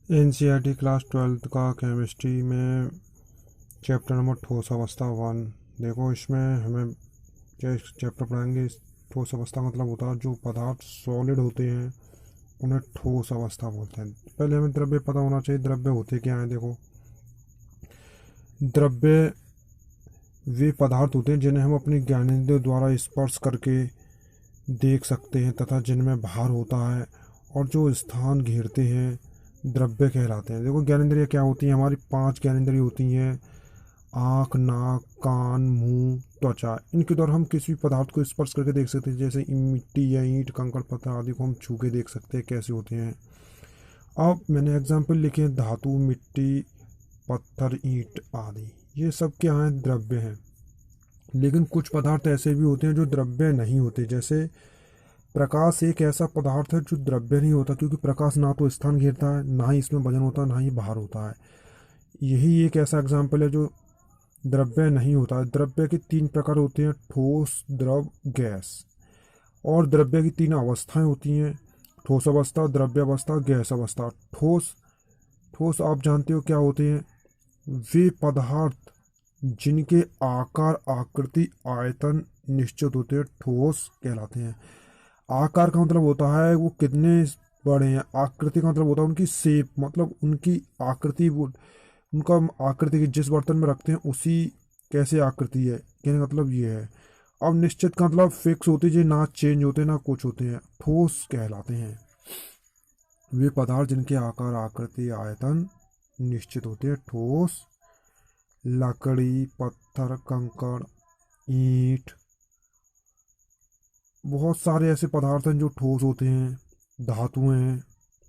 NCERT class 12th का chemistry में chapter number ठोस अवस्था 1। देखो इसमें हमें क्या चैप्टर पढ़ाएंगे। ठोस अवस्था मतलब होता है जो पदार्थ सॉलिड होते हैं उन्हें ठोस अवस्था बोलते हैं। पहले हमें द्रव्य पता होना चाहिए, द्रव्य होते क्या हैं। देखो, द्रव्य वे पदार्थ होते हैं जिन्हें हम अपने ज्ञानेंद्रियों द्वारा स्पर्श करके देख सकते हैं तथा जिनमें भार होता है और जो स्थान घेरते हैं द्रव्य कहलाते हैं। देखो, ज्ञानेंद्रियाँ क्या होती हैं? हमारी 5 ज्ञानेंद्रियाँ होती हैं: आँख, नाक, कान, मुंह, त्वचा। इनके द्वारा हम किसी भी पदार्थ को स्पर्श करके देख सकते हैं। जैसे मिट्टी या ईंट, कंकड़, पत्थर आदि को हम छू के देख सकते हैं कैसे होते हैं। अब मैंने एग्जाम्पल लिखे हैं: धातु, मिट्टी, पत्थर, ईंट आदि। ये सब क्या हैं? द्रव्य हैं। लेकिन कुछ पदार्थ ऐसे भी होते हैं जो द्रव्य नहीं होते। जैसे प्रकाश एक ऐसा पदार्थ है जो द्रव्य नहीं होता, क्योंकि प्रकाश ना तो स्थान घेरता है, ना ही इसमें वजन होता है, ना ही भार होता है। यही एक ऐसा एग्जाम्पल है जो द्रव्य नहीं होता है। द्रव्य के 3 प्रकार होते हैं: ठोस, द्रव, गैस। और द्रव्य की 3 अवस्थाएं होती हैं: ठोस अवस्था, द्रव्य अवस्था, गैस अवस्था। ठोस ठोस आप जानते हो क्या होते हैं? वे पदार्थ जिनके आकार, आकृति, आयतन निश्चित होते हैं ठोस कहलाते हैं। आकार का मतलब होता है वो कितने बड़े हैं। आकृति का मतलब होता है उनकी शेप, मतलब उनकी आकृति, वो उनका आकृति जिस बर्तन में रखते हैं उसी कैसे आकृति है, कहने का मतलब ये है। अब निश्चित का मतलब फिक्स होती है, ना चेंज होते ना कुछ होते हैं, ठोस कहलाते हैं। वे पदार्थ जिनके आकार, आकृति, आयतन निश्चित होते हैं ठोस। लकड़ी, पत्थर, कंकड़, ईंट, बहुत सारे ऐसे पदार्थ हैं जो ठोस होते हैं। धातुएं हैं,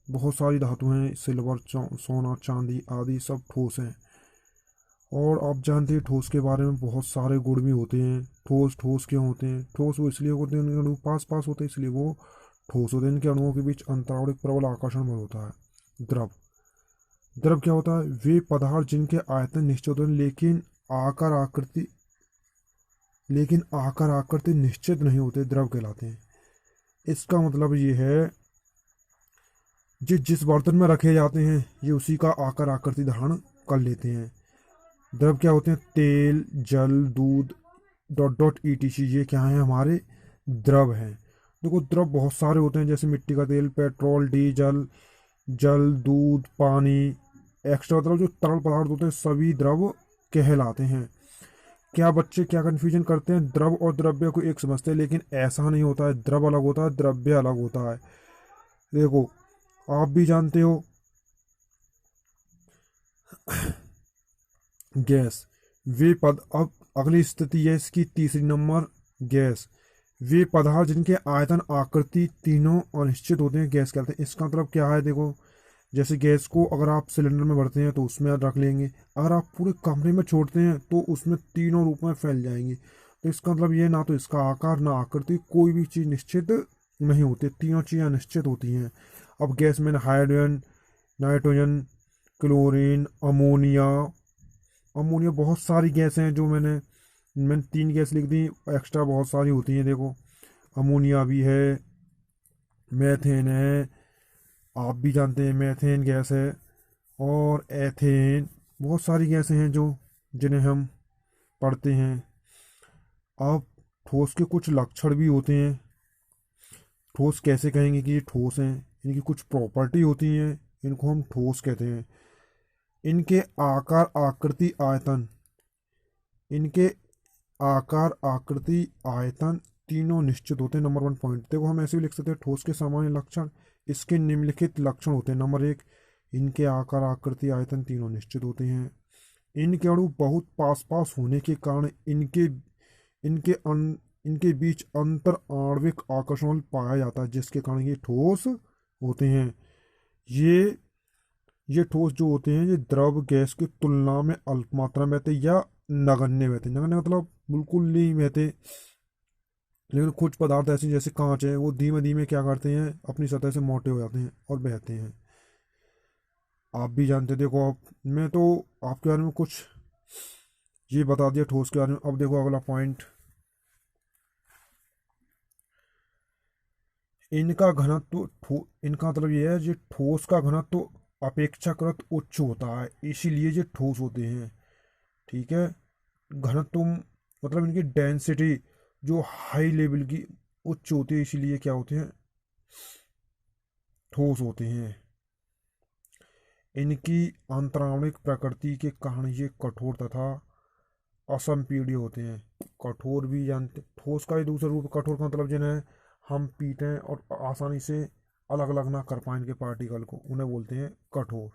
बहुत सारी धातुएं हैं, सिल्वर, सोना, चांदी आदि सब ठोस हैं। और आप जानते हैं ठोस के बारे में बहुत सारे गुण भी होते हैं। ठोस ठोस क्यों होते हैं? ठोस वो इसलिए होते हैं, उनके अणु पास पास होते हैं इसलिए वो ठोस होते हैं। इनके अणुओं के बीच अंतरावधिक प्रबल आकर्षण बल होता है। द्रव द्रव क्या होता है? वे पदार्थ जिनके आयतन निश्चित होते हैं लेकिन आकार आकृति निश्चित नहीं होते, द्रव कहलाते हैं। इसका मतलब ये है जिस बर्तन में रखे जाते हैं ये उसी का आकार आकृति धारण कर लेते हैं। द्रव क्या होते हैं? तेल, जल, दूध, डॉट डॉट ईटीसी, ये क्या है? हमारे द्रव हैं। देखो, द्रव बहुत सारे होते हैं, जैसे मिट्टी का तेल, पेट्रोल, डीजल, जल, दूध, पानी। एक्स्ट्रा मतलब जो तरल पदार्थ होते हैं सभी द्रव कहलाते हैं। क्या बच्चे क्या कंफ्यूजन करते हैं? द्रव और द्रव्य को एक समझते हैं, लेकिन ऐसा नहीं होता है। द्रव अलग होता है, द्रव्य अलग होता है। देखो, आप भी जानते हो गैस, वे पद अब अगली स्थिति है इसकी, तीसरी नंबर, गैस। वे पदार्थ जिनके आयतन, आकृति तीनों अनिश्चित होते हैं गैस कहते हैं। इसका मतलब क्या है? देखो, जैसे गैस को अगर आप सिलेंडर में भरते हैं तो उसमें रख लेंगे, अगर आप पूरे कमरे में छोड़ते हैं तो उसमें तीनों रूप में फैल जाएंगे। तो इसका मतलब ये, ना तो इसका आकार, ना आकृति, कोई भी चीज़ निश्चित नहीं होती, तीनों चीज़ें अनिश्चित होती हैं। अब गैस में hydrogen, nitrogen, chlorine, ammonia. Ammonia बहुत सारी गैस हैं जो मैंने 3 गैस लिख दी, एक्स्ट्रा बहुत सारी होती हैं। देखो, अमोनिया भी है, मैथेन है, आप भी जानते हैं मैथेन गैस है, और एथेन। बहुत सारी गैसें हैं जो जिन्हें हम पढ़ते हैं। अब ठोस के कुछ लक्षण भी होते हैं। ठोस कैसे कहेंगे कि ये ठोस हैं? इनकी कुछ प्रॉपर्टी होती हैं, इनको हम ठोस कहते हैं। इनके आकार, आकृति, आयतन, इनके आकार, आकृति, आयतन तीनों निश्चित होते हैं। नंबर 1 पॉइंट देखो, हम ऐसे भी लिख सकते हैं: ठोस के सामान्य लक्षण इसके निम्नलिखित लक्षण होते हैं। नंबर 1, इनके आकार, आकृति, आयतन तीनों निश्चित होते हैं। इनके अणु बहुत पास पास होने के कारण इनके अन, इनके बीच अंतर आणविक आकर्षण बल पाया जाता है, जिसके कारण ये ठोस होते हैं। ये ये ठोस जो होते हैं ये द्रव गैस की तुलना में अल्प मात्रा में बहते या नगण्य बहते। नगण्य मतलब बिल्कुल नहीं बहते। लेकिन कुछ पदार्थ ऐसे जैसे कांच है, वो धीमे धीमे क्या करते हैं, अपनी सतह से मोटे हो जाते हैं और बहते हैं। आप भी जानते, देखो आप, मैं तो आपके बारे में कुछ ये बता दिया ठोस के बारे में। अब देखो अगला पॉइंट, इनका घनत्व इनका मतलब ये है, ये ठोस का घनत्व अपेक्षाकृत उच्च होता है, इसीलिए ये ठोस होते हैं। ठीक है। घनत्व मतलब इनकी डेंसिटी जो हाई लेवल की उच्च होती है, इसीलिए क्या होते हैं, ठोस होते हैं। इनकी अंतराणिक प्रकृति के कारण ये कठोर तथा असंपीड्य होते हैं। कठोर भी जानते, ठोस का ही दूसरा रूप कठोर का मतलब जिन्हें हम पीटें और आसानी से अलग अलग ना कर पाए इनके पार्टिकल को, उन्हें बोलते हैं कठोर।